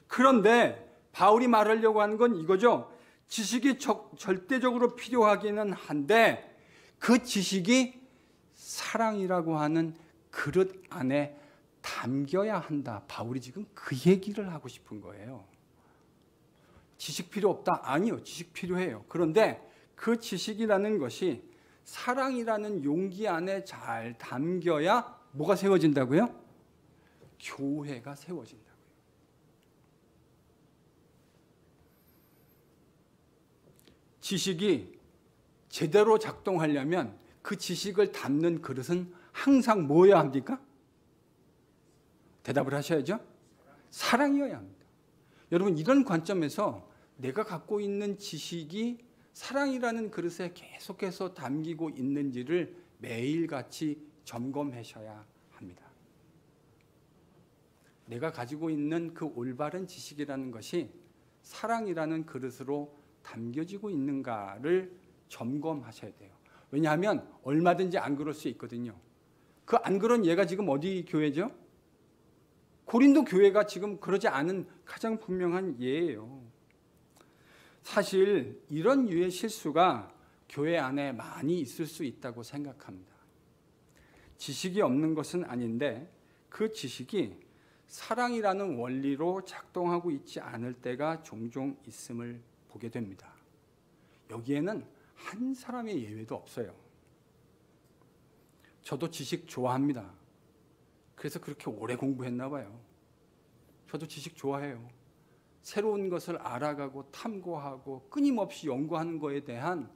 그런데 바울이 말하려고 하는 건 이거죠. 지식이 절대적으로 필요하기는 한데 그 지식이 사랑이라고 하는 그릇 안에 담겨야 한다. 바울이 지금 그 얘기를 하고 싶은 거예요. 지식 필요 없다? 아니요. 지식 필요해요. 그런데 그 지식이라는 것이 사랑이라는 용기 안에 잘 담겨야 뭐가 세워진다고요? 교회가 세워진다고요. 지식이 제대로 작동하려면 그 지식을 담는 그릇은 항상 뭐여야 합니까? 대답을 하셔야죠. 사랑이어야 합니다. 여러분, 이런 관점에서 내가 갖고 있는 지식이 사랑이라는 그릇에 계속해서 담기고 있는지를 매일같이 점검하셔야 합니다. 내가 가지고 있는 그 올바른 지식이라는 것이 사랑이라는 그릇으로 담겨지고 있는가를 점검하셔야 돼요. 왜냐하면 얼마든지 안 그럴 수 있거든요. 그 안 그런 예가 지금 어디 교회죠? 고린도 교회가 지금 그러지 않은 가장 분명한 예예요. 사실 이런 유의 실수가 교회 안에 많이 있을 수 있다고 생각합니다. 지식이 없는 것은 아닌데 그 지식이 사랑이라는 원리로 작동하고 있지 않을 때가 종종 있음을 보게 됩니다. 여기에는 한 사람의 예외도 없어요. 저도 지식 좋아합니다. 그래서 그렇게 오래 공부했나 봐요. 저도 지식 좋아해요. 새로운 것을 알아가고 탐구하고 끊임없이 연구하는 거에 대한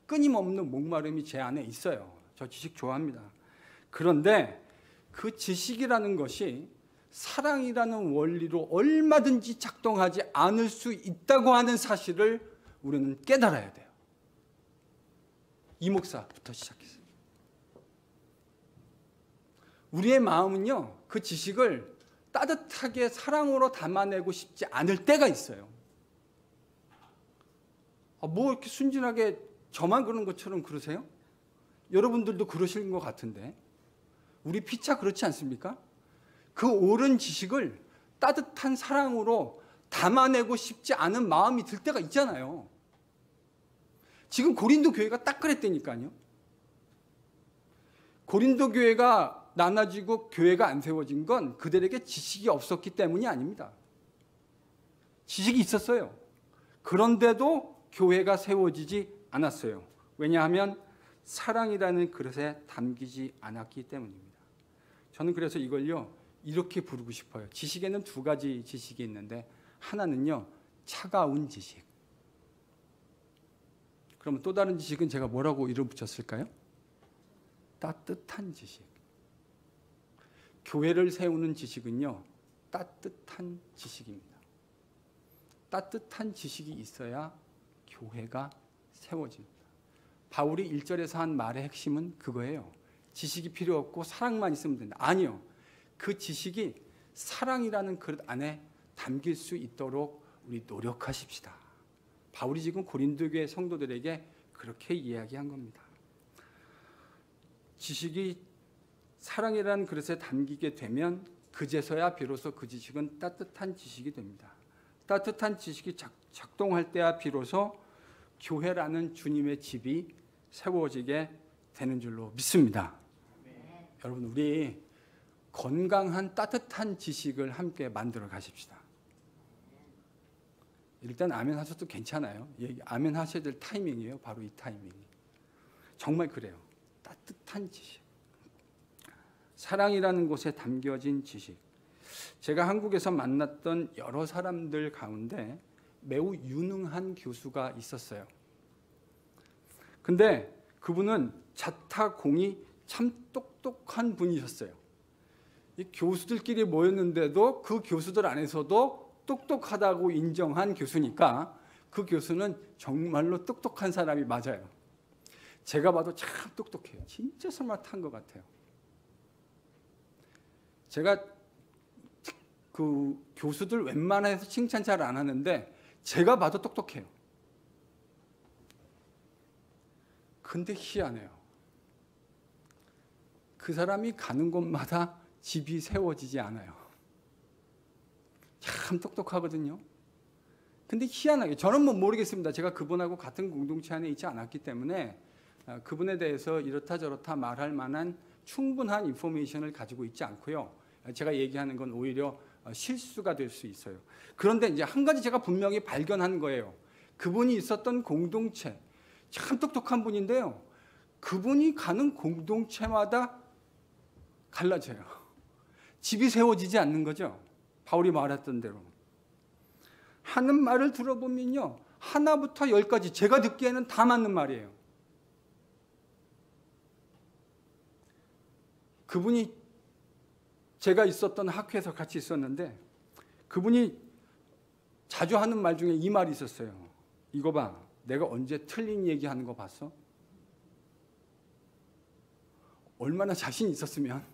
끊임없는 목마름이 제 안에 있어요. 저 지식 좋아합니다. 그런데 그 지식이라는 것이 사랑이라는 원리로 얼마든지 작동하지 않을 수 있다고 하는 사실을 우리는 깨달아야 돼요. 이 목사부터 시작했어요. 우리의 마음은요, 그 지식을 따뜻하게 사랑으로 담아내고 싶지 않을 때가 있어요. 뭐 이렇게 순진하게 저만 그러는 것처럼 그러세요? 여러분들도 그러시는 것 같은데. 우리 피차 그렇지 않습니까? 그 옳은 지식을 따뜻한 사랑으로 담아내고 싶지 않은 마음이 들 때가 있잖아요. 지금 고린도 교회가 딱 그랬다니까요. 고린도 교회가 나눠지고 교회가 안 세워진 건 그들에게 지식이 없었기 때문이 아닙니다. 지식이 있었어요. 그런데도 교회가 세워지지 않았어요. 왜냐하면 사랑이라는 그릇에 담기지 않았기 때문입니다. 저는 그래서 이걸요, 이렇게 부르고 싶어요. 지식에는 두 가지 지식이 있는데 하나는요, 차가운 지식. 그러면 또 다른 지식은 제가 뭐라고 이름 붙였을까요? 따뜻한 지식. 교회를 세우는 지식은요, 따뜻한 지식입니다. 따뜻한 지식이 있어야 교회가 세워집니다. 바울이 1절에서 한 말의 핵심은 그거예요. 지식이 필요 없고 사랑만 있으면 된다. 아니요. 그 지식이 사랑이라는 그릇 안에 담길 수 있도록 우리 노력하십시다. 바울이 지금 고린도 교회 성도들에게 그렇게 이야기한 겁니다. 지식이 사랑이라는 그릇에 담기게 되면 그제서야 비로소 그 지식은 따뜻한 지식이 됩니다. 따뜻한 지식이 작동할 때야 비로소 교회라는 주님의 집이 세워지게 되는 줄로 믿습니다. 여러분, 우리 건강한 따뜻한 지식을 함께 만들어 가십시다. 일단 아멘 하셔도 괜찮아요. 아멘 하셔야 될 타이밍이에요. 바로 이 타이밍이. 정말 그래요. 따뜻한 지식. 사랑이라는 곳에 담겨진 지식. 제가 한국에서 만났던 여러 사람들 가운데 매우 유능한 교수가 있었어요. 근데 그분은 자타공이 참 똑똑한 분이셨어요. 이 교수들끼리 모였는데도 그 교수들 안에서도 똑똑하다고 인정한 교수니까 그 교수는 정말로 똑똑한 사람이 맞아요. 제가 봐도 참 똑똑해요. 진짜 스마트한 것 같아요. 제가 그 교수들 웬만해서 칭찬 잘 안 하는데 제가 봐도 똑똑해요. 근데 희한해요. 그 사람이 가는 곳마다 집이 세워지지 않아요. 참 똑똑하거든요. 근데 희한하게 저는 뭐 모르겠습니다. 제가 그분하고 같은 공동체 안에 있지 않았기 때문에 그분에 대해서 이렇다 저렇다 말할 만한 충분한 인포메이션을 가지고 있지 않고요. 제가 얘기하는 건 오히려 실수가 될 수 있어요. 그런데 이제 한 가지 제가 분명히 발견한 거예요. 그분이 있었던 공동체, 참 똑똑한 분인데요. 그분이 가는 공동체마다 갈라져요. 집이 세워지지 않는 거죠. 바울이 말했던 대로. 하는 말을 들어보면요. 하나부터 열까지 제가 듣기에는 다 맞는 말이에요. 그분이 제가 있었던 학회에서 같이 있었는데 그분이 자주 하는 말 중에 이 말이 있었어요. 이거 봐. 내가 언제 틀린 얘기하는 거 봤어? 얼마나 자신 있었으면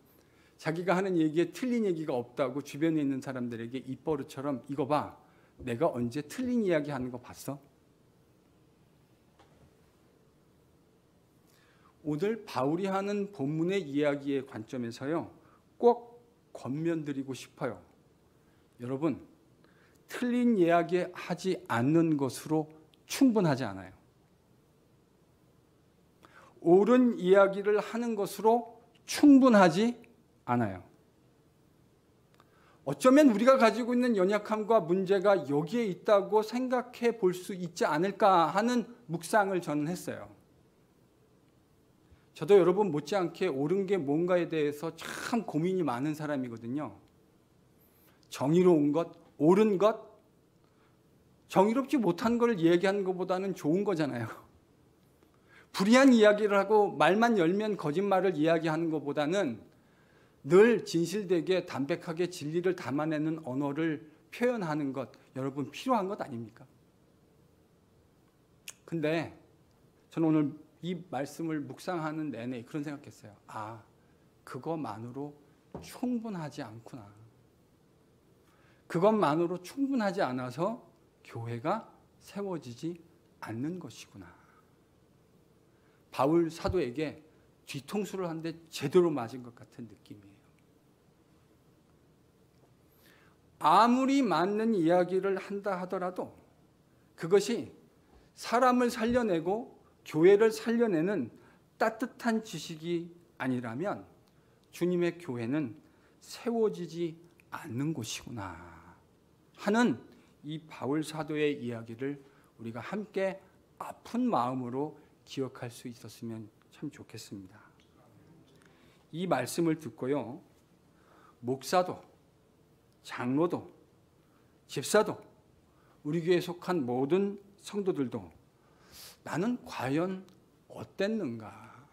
자기가 하는 얘기에 틀린 얘기가 없다고 주변에 있는 사람들에게 입버릇처럼 이거 봐. 내가 언제 틀린 이야기 하는 거 봤어? 오늘 바울이 하는 본문의 이야기의 관점에서요. 꼭 권면드리고 싶어요. 여러분, 틀린 이야기 하지 않는 것으로 충분하지 않아요. 옳은 이야기를 하는 것으로 충분하지 않아요. 어쩌면 우리가 가지고 있는 연약함과 문제가 여기에 있다고 생각해 볼 수 있지 않을까 하는 묵상을 저는 했어요. 저도 여러분 못지않게 옳은 게 뭔가에 대해서 참 고민이 많은 사람이거든요. 정의로운 것, 옳은 것, 정의롭지 못한 걸 얘기하는 것보다는 좋은 거잖아요. 불의한 이야기를 하고 말만 열면 거짓말을 이야기하는 것보다는 늘 진실되게 담백하게 진리를 담아내는 언어를 표현하는 것, 여러분 필요한 것 아닙니까? 근데 저는 오늘 이 말씀을 묵상하는 내내 그런 생각했어요. 아, 그것만으로 충분하지 않구나. 그것만으로 충분하지 않아서 교회가 세워지지 않는 것이구나. 바울 사도에게 뒤통수를 한 대 제대로 맞은 것 같은 느낌이에요. 아무리 맞는 이야기를 한다 하더라도 그것이 사람을 살려내고 교회를 살려내는 따뜻한 지식이 아니라면 주님의 교회는 세워지지 않는 곳이구나 하는 이 바울 사도의 이야기를 우리가 함께 아픈 마음으로 기억할 수 있었으면 참 좋겠습니다. 이 말씀을 듣고요. 목사도, 장로도, 집사도, 우리 교회에 속한 모든 성도들도 나는 과연 어땠는가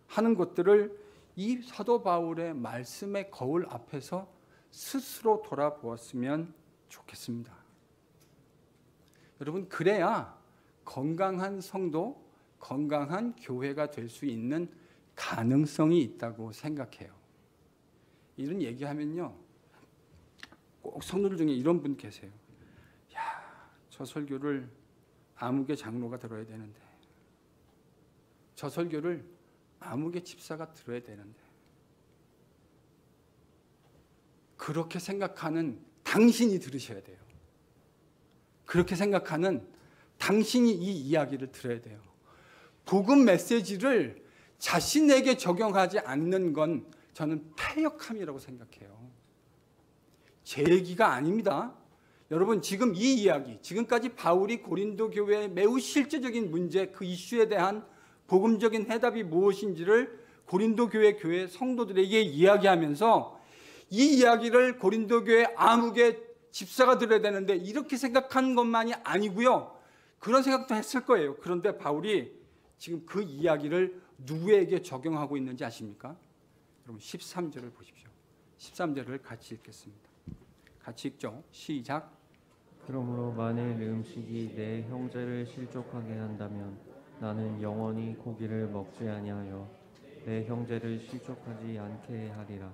하는 것들을 이 사도 바울의 말씀의 거울 앞에서 스스로 돌아보았으면 좋겠습니다. 여러분, 그래야 건강한 성도, 건강한 교회가 될 수 있는 가능성이 있다고 생각해요. 이런 얘기하면요. 꼭 성도들 중에 이런 분 계세요. 야, 저 설교를 아무개 장로가 들어야 되는데 저 설교를 아무개 집사가 들어야 되는데, 그렇게 생각하는 당신이 들으셔야 돼요. 그렇게 생각하는 당신이 이 이야기를 들어야 돼요. 복음 메시지를 자신에게 적용하지 않는 건 저는 패역함이라고 생각해요. 제 얘기가 아닙니다. 여러분, 지금 이 이야기, 지금까지 바울이 고린도 교회의 매우 실제적인 문제, 그 이슈에 대한 복음적인 해답이 무엇인지를 고린도 교회 성도들에게 이야기하면서 이 이야기를 고린도 교회 아무개 집사가 들어야 되는데 이렇게 생각한 것만이 아니고요. 그런 생각도 했을 거예요. 그런데 바울이 지금 그 이야기를 누구에게 적용하고 있는지 아십니까? 여러분 13절을 보십시오. 13절을 같이 읽겠습니다. 같이 읽죠. 시작. 그러므로 만일 음식이 내 형제를 실족하게 한다면 나는 영원히 고기를 먹지 아니하여 내 형제를 실족하지 않게 하리라.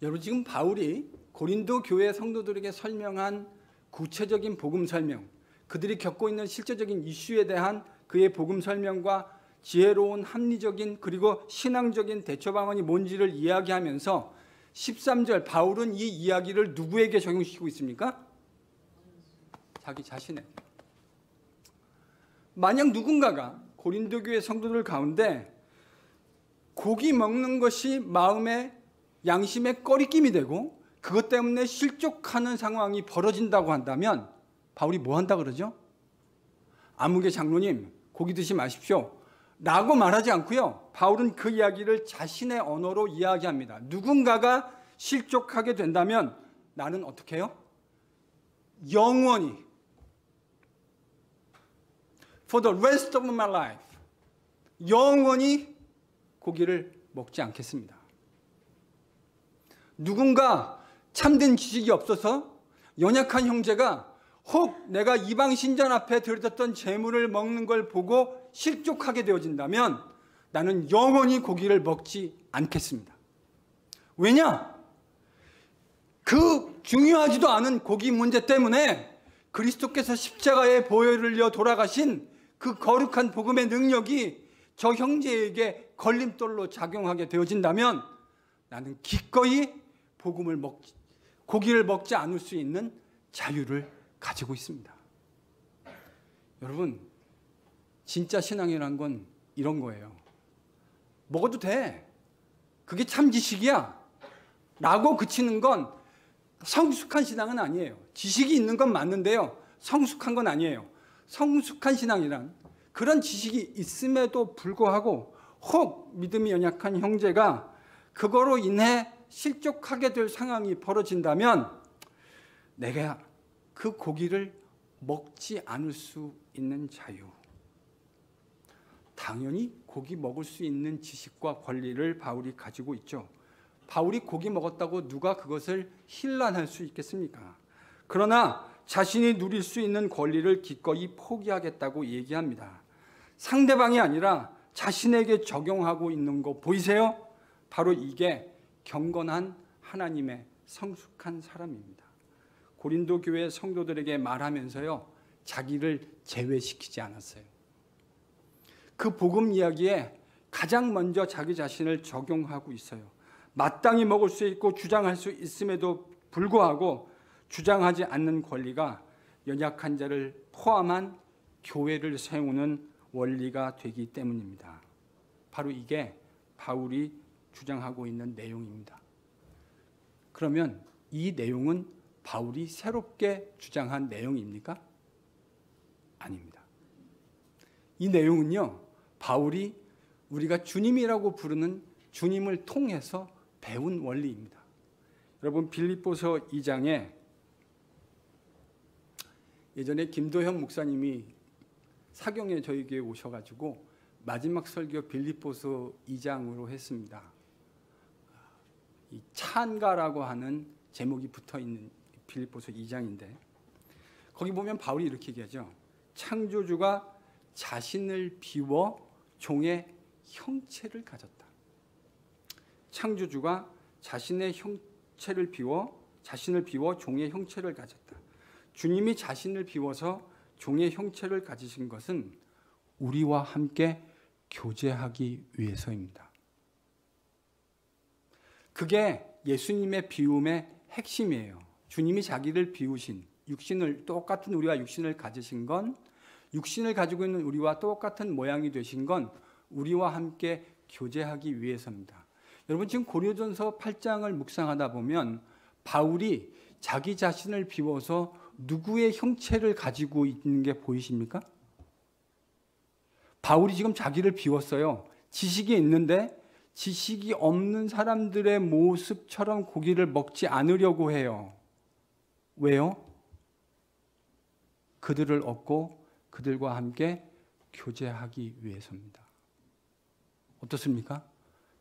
여러분, 지금 바울이 고린도 교회 성도들에게 설명한 구체적인 복음 설명, 그들이 겪고 있는 실제적인 이슈에 대한 그의 복음 설명과 지혜로운 합리적인 그리고 신앙적인 대처 방안이 뭔지를 이야기하면서 13절 바울은 이 이야기를 누구에게 적용시키고 있습니까? 자기 자신에게. 만약 누군가가 고린도 교회 성도들 가운데 고기 먹는 것이 마음의 양심의 꺼리낌이 되고 그것 때문에 실족하는 상황이 벌어진다고 한다면 바울이 뭐 한다 그러죠? 아무개 장로님, 고기 드시지 마십시오 라고 말하지 않고요. 바울은 그 이야기를 자신의 언어로 이야기합니다. 누군가가 실족하게 된다면 나는 어떻게 해요? 영원히 For the rest of my life 영원히 고기를 먹지 않겠습니다. 누군가 참된 지식이 없어서 연약한 형제가 혹 내가 이방 신전 앞에 드렸던 제물을 먹는 걸 보고 실족하게 되어진다면 나는 영원히 고기를 먹지 않겠습니다. 왜냐? 그 중요하지도 않은 고기 문제 때문에 그리스도께서 십자가에 보혈을 흘려 돌아가신 그 거룩한 복음의 능력이 저 형제에게 걸림돌로 작용하게 되어진다면 나는 기꺼이 고기를 먹지 않을 수 있는 자유를 가지고 있습니다. 여러분, 진짜 신앙이란 건 이런 거예요. 먹어도 돼. 그게 참 지식이야. 라고 그치는 건 성숙한 신앙은 아니에요. 지식이 있는 건 맞는데요. 성숙한 건 아니에요. 성숙한 신앙이란 그런 지식이 있음에도 불구하고 혹 믿음이 연약한 형제가 그거로 인해 실족하게 될 상황이 벌어진다면 내가 그 고기를 먹지 않을 수 있는 자유. 당연히 고기 먹을 수 있는 지식과 권리를 바울이 가지고 있죠. 바울이 고기 먹었다고 누가 그것을 힐난할 수 있겠습니까? 그러나 자신이 누릴 수 있는 권리를 기꺼이 포기하겠다고 얘기합니다. 상대방이 아니라 자신에게 적용하고 있는 거 보이세요? 바로 이게 경건한 하나님의 성숙한 사람입니다. 고린도 교회 성도들에게 말하면서요, 자기를 제외시키지 않았어요. 그 복음 이야기에 가장 먼저 자기 자신을 적용하고 있어요. 마땅히 먹을 수 있고 주장할 수 있음에도 불구하고 주장하지 않는 권리가 연약한 자를 포함한 교회를 세우는 원리가 되기 때문입니다. 바로 이게 바울이 주장하고 있는 내용입니다. 그러면 이 내용은 바울이 새롭게 주장한 내용입니까? 아닙니다. 이 내용은요, 바울이 우리가 주님이라고 부르는 주님을 통해서 배운 원리입니다. 여러분, 빌립보서 2장에 예전에 김도현 목사님이 사경에 저희 교회에 오셔가지고 마지막 설교 빌립보서 2장으로 했습니다. 이 찬가라고 하는 제목이 붙어있는 빌립보서 2장인데 거기 보면 바울이 이렇게 얘기하죠. 창조주가 자신을 비워 종의 형체를 가졌다. 창조주가 자신의 형체를 비워 종의 형체를 가졌다. 주님이 자신을 비워서 종의 형체를 가지신 것은 우리와 함께 교제하기 위해서입니다. 그게 예수님의 비움의 핵심이에요. 주님이 자기를 비우신 육신을, 똑같은 우리와 육신을 가지신 건, 육신을 가지고 있는 우리와 똑같은 모양이 되신 건 우리와 함께 교제하기 위해서입니다. 여러분, 지금 고린도전서 8장을 묵상하다 보면 바울이 자기 자신을 비워서 누구의 형체를 가지고 있는 게 보이십니까? 바울이 지금 자기를 비웠어요. 지식이 있는데 지식이 없는 사람들의 모습처럼 고기를 먹지 않으려고 해요. 왜요? 그들을 얻고 그들과 함께 교제하기 위해서입니다. 어떻습니까?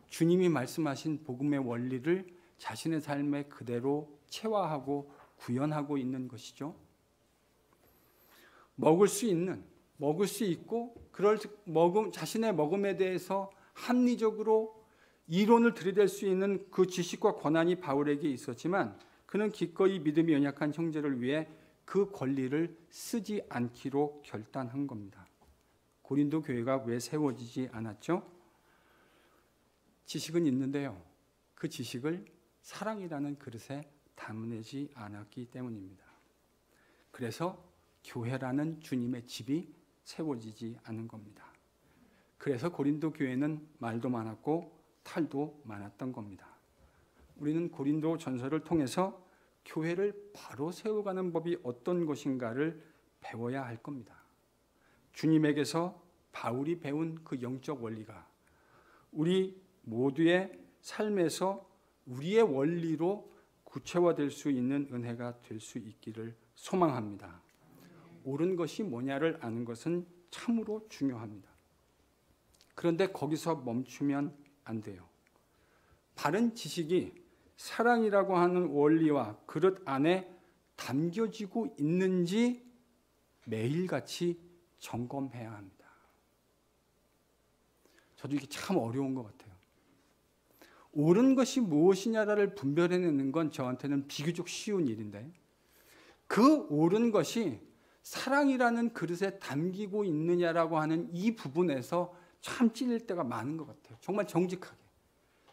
주님이 말씀하신 복음의 원리를 자신의 삶에 그대로 체화하고 구현하고 있는 것이죠. 먹을 수 있고 자신의 먹음에 대해서 합리적으로 이론을 들이댈 수 있는 그 지식과 권한이 바울에게 있었지만 그는 기꺼이 믿음이 연약한 형제를 위해 그 권리를 쓰지 않기로 결단한 겁니다. 고린도 교회가 왜 세워지지 않았죠? 지식은 있는데요. 그 지식을 사랑이라는 그릇에 담내지 않았기 때문입니다. 그래서 교회라는 주님의 집이 세워지지 않은 겁니다. 그래서 고린도 교회는 말도 많았고 탈도 많았던 겁니다. 우리는 고린도 전서를 통해서 교회를 바로 세워가는 법이 어떤 것인가를 배워야 할 겁니다. 주님에게서 바울이 배운 그 영적 원리가 우리 모두의 삶에서 우리의 원리로 구체화될 수 있는 은혜가 될 수 있기를 소망합니다. 옳은 것이 뭐냐를 아는 것은 참으로 중요합니다. 그런데 거기서 멈추면 안 돼요. 바른 지식이 사랑이라고 하는 원리와 그릇 안에 담겨지고 있는지 매일같이 점검해야 합니다. 저도 이게 참 어려운 것 같아요. 옳은 것이 무엇이냐를 분별해내는 건 저한테는 비교적 쉬운 일인데 그 옳은 것이 사랑이라는 그릇에 담기고 있느냐라고 하는 이 부분에서 참 찔릴 때가 많은 것 같아요. 정말 정직하게.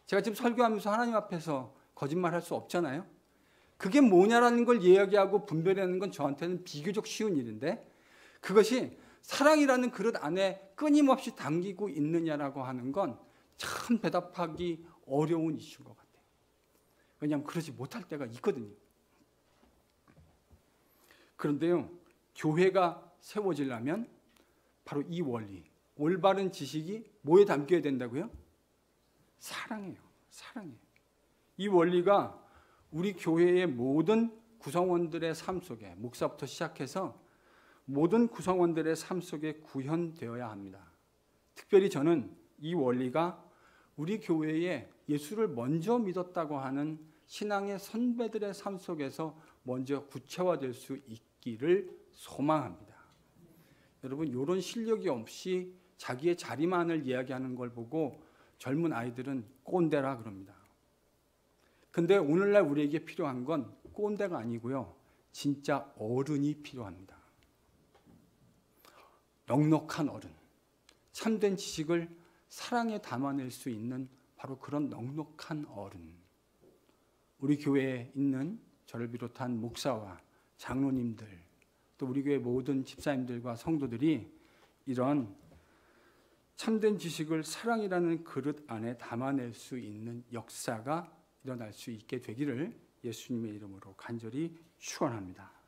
제가 지금 설교하면서 하나님 앞에서 거짓말할 수 없잖아요. 그게 뭐냐라는 걸 이야기하고 분별하는 건 저한테는 비교적 쉬운 일인데 그것이 사랑이라는 그릇 안에 끊임없이 담기고 있느냐라고 하는 건 참 대답하기 어려운 이슈인 것 같아요. 왜냐하면 그러지 못할 때가 있거든요. 그런데요, 교회가 세워지려면 바로 이 원리, 올바른 지식이 뭐에 담겨야 된다고요? 사랑이에요. 사랑이에요. 이 원리가 우리 교회의 모든 구성원들의 삶 속에, 목사부터 시작해서 모든 구성원들의 삶 속에 구현되어야 합니다. 특별히 저는 이 원리가 우리 교회에 예수를 먼저 믿었다고 하는 신앙의 선배들의 삶 속에서 먼저 구체화될 수 있기를 소망합니다. 여러분, 이런 실력이 없이 자기의 자리만을 이야기하는 걸 보고 젊은 아이들은 꼰대라 그럽니다. 근데 오늘날 우리에게 필요한 건 꼰대가 아니고요. 진짜 어른이 필요합니다. 넉넉한 어른. 참된 지식을 사랑에 담아낼 수 있는 바로 그런 넉넉한 어른. 우리 교회에 있는 저를 비롯한 목사와 장로님들, 또 우리 교회 모든 집사님들과 성도들이 이런 참된 지식을 사랑이라는 그릇 안에 담아낼 수 있는 역사가 일어날 수 있게 되기를 예수님의 이름으로 간절히 축원합니다.